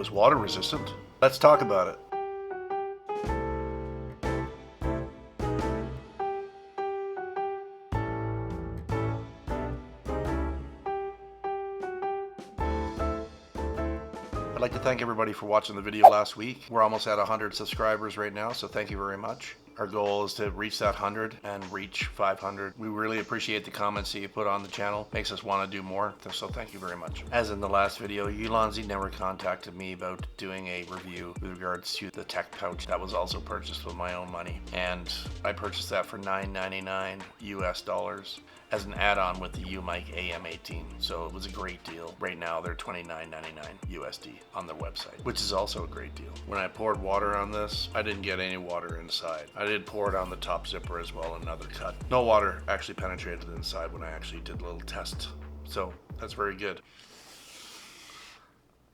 was water resistant. Let's talk about it. I'd like to thank everybody for watching the video last week. We're almost at 100 subscribers right now, so thank you very much. Our goal is to reach that 100 and reach 500. We really appreciate the comments that you put on the channel. Makes us want to do more, so thank you very much. As in the last video, Ulanzi never contacted me about doing a review with regards to the tech pouch that was also purchased with my own money. And I purchased that for $9.99 US as an add-on with the UMIC AM18. So it was a great deal. Right now they're $29.99 USD on their website, which is also a great deal. When I poured water on this, I didn't get any water inside. I did pour it on the top zipper as well, another cut. No water actually penetrated inside when I actually did a little test. So that's very good.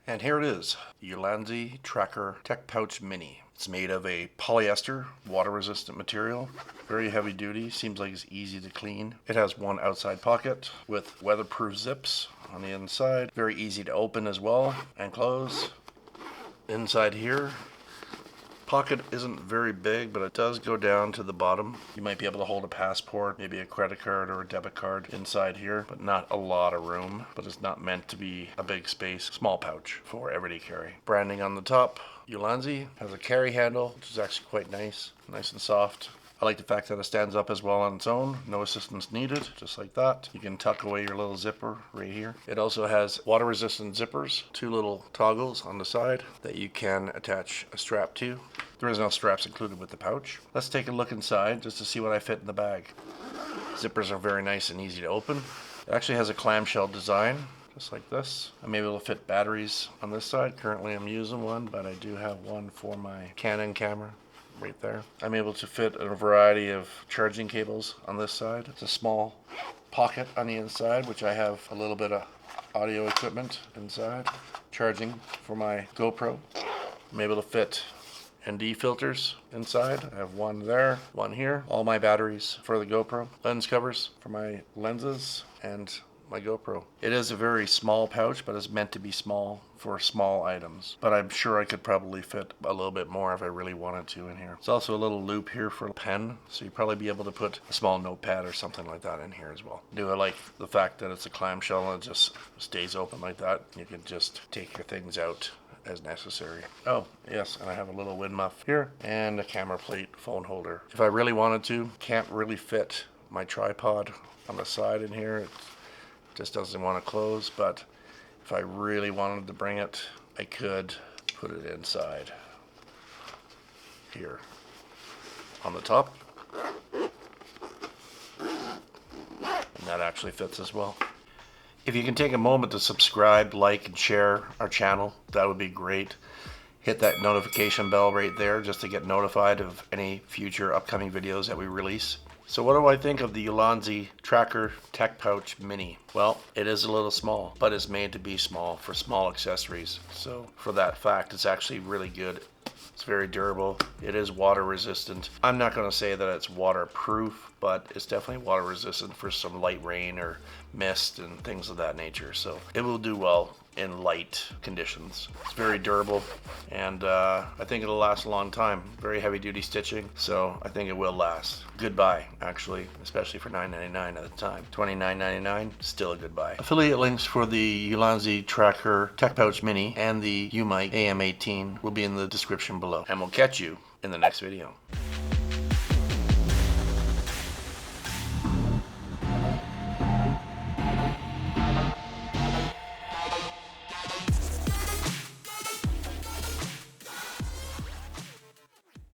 And here it is, the Ulanzi Tracker Tech Pouch Mini. It's made of a polyester, water-resistant material. Very heavy duty, seems like it's easy to clean. It has one outside pocket with weatherproof zips on the inside. Very easy to open as well and close. Inside here, pocket isn't very big, but it does go down to the bottom. You might be able to hold a passport, maybe a credit card or a debit card inside here, but not a lot of room. But it's not meant to be a big space. Small pouch for everyday carry. Branding on the top. Ulanzi has a carry handle, which is actually quite nice and soft. I like the fact that it stands up as well on its own, no assistance needed, just like that. You can tuck away your little zipper right here. It also has water resistant zippers, two little toggles on the side that you can attach a strap to. There is no straps included with the pouch. Let's take a look inside just to see what I fit in the bag. Zippers are very nice and easy to open. It actually has a clamshell design, just like this. I'm able to fit batteries on this side. Currently I'm using one, but I do have one for my Canon camera right there. I'm able to fit a variety of charging cables on this side. It's a small pocket on the inside, which I have a little bit of audio equipment inside. Charging for my GoPro. I'm able to fit ND filters inside. I have one there, one here. All my batteries for the GoPro. Lens covers for my lenses and my GoPro. It is a very small pouch, but it's meant to be small for small items. But I'm sure I could probably fit a little bit more if I really wanted to in here. There's also a little loop here for a pen, so you'd probably be able to put a small notepad or something like that in here as well. I like the fact that it's a clamshell and it just stays open like that. You can just take your things out as necessary. Oh, yes, and I have a little wind muff here and a camera plate phone holder. If I really wanted to, can't really fit my tripod on the side in here. It just doesn't want to close, but if I really wanted to bring it, I could put it inside here on the top. And that actually fits as well. If you can take a moment to subscribe, like, and share our channel, that would be great. Hit that notification bell right there just to get notified of any future upcoming videos that we release. So what do I think of the Ulanzi Tracker Tech Pouch Mini? Well, it is a little small, but it's made to be small for small accessories. So for that fact, it's actually really good. It's very durable. It is water resistant. I'm not going to say that it's waterproof, but it's definitely water resistant for some light rain or mist and things of that nature. So it will do well in light conditions. It's very durable, and I think it'll last a long time. Very heavy duty stitching, so I think it will last. Good buy, actually, especially for $9.99 at the time. $29.99, still a good buy. Affiliate links for the Ulanzi Tracker Tech Pouch Mini and the UMIC AM18 will be in the description below, and we'll catch you in the next video.